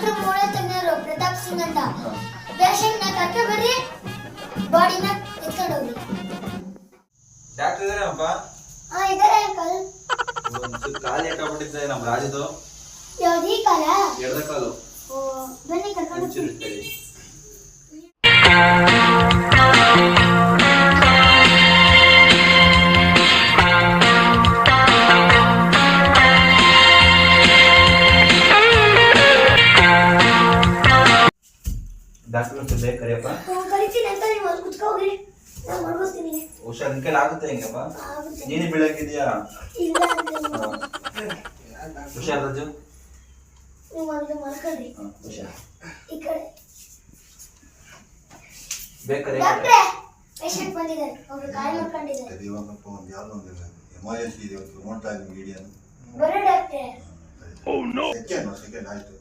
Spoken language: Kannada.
ಡಾಕ್ಟರ್ ಮೂಳೆ ತಜ್ಞರು ಪ್ರತಾಪ್ ಸಿಂಗ್ ಅಂತ ಪೇಷಂಟ್ ನ ಕರ್ಕ ಬರ್ರಿ ಬಾಡಿನ ಎತ್ಕೊಂಡು ಹೋಗಿ ಡಾಕ್ಟರ್ ಇದಾರಪ್ಪ ಇದಾರೆ ಅಂಕಲ್ ಒಂದು ಕಾಲು ಎಟ್ಟಾಗ್ಬಿಟ್ಟಿದೆ ನಮ್ಮ ರಾಜದು ಯಾವ್ದು ಈ ಕಾಲ ಎಡದ ಕಾಲು ಬನ್ನಿ ಕರ್ಕೊಂಡು ಹೋಗ್ತೀನಿ ಡಾಕ್ಟರ್ ಜೊತೆ ಕರಿಯಪ್ಪ ಕರಿತೀನಿ ಅಂತ ನೀವು ಅಲ್ಲಿ ಕುತ್ಕೋ ಹೋಗ್ರಿ ನಾನು ಮಾಡ್ಕೊತೀನಿ ಹುಷಾರ್ ನಿನ್ ಕೈಲಿ ಆಗುತ್ತೆ ಹೆಂಗಪ್ಪ ನೀನು ಬೀಳಕ್ಕಿದ್ಯಾ ಇಲ್ಲ ಹುಷಾರ್ ರಾಜು ನೀವು ಅಲ್ಲಿ ಮಾಡ್ಕೊಳ್ರಿ ಹುಷಾರ್ ಈ ಕಡೆ ಬೇಕಾರೆ ಡಾಕ್ಟ್ರೇ ಪೇಷಂಟ್ ಬಂದಿದ್ದಾರೆ ಅವರು ಕಾಲ್ ಮಾಡ್ಕೊಂಡಿದ್ದಾರೆ ಇವಾಗಪ್ಪ ಒಂದು ಯಾವುದೋ ಒಂದು ಎಮರ್ಜೆನ್ಸಿ ಇದೆ ಇವತ್ತು ನೋಡ್ತಾ ಇದ್ದೀನಿ ಮೀಡಿಯಾ ಬರೋ ಡಾಕ್ಟ್ರೇ ಸೆಕೆಂಡ್ ಆಯ್ತು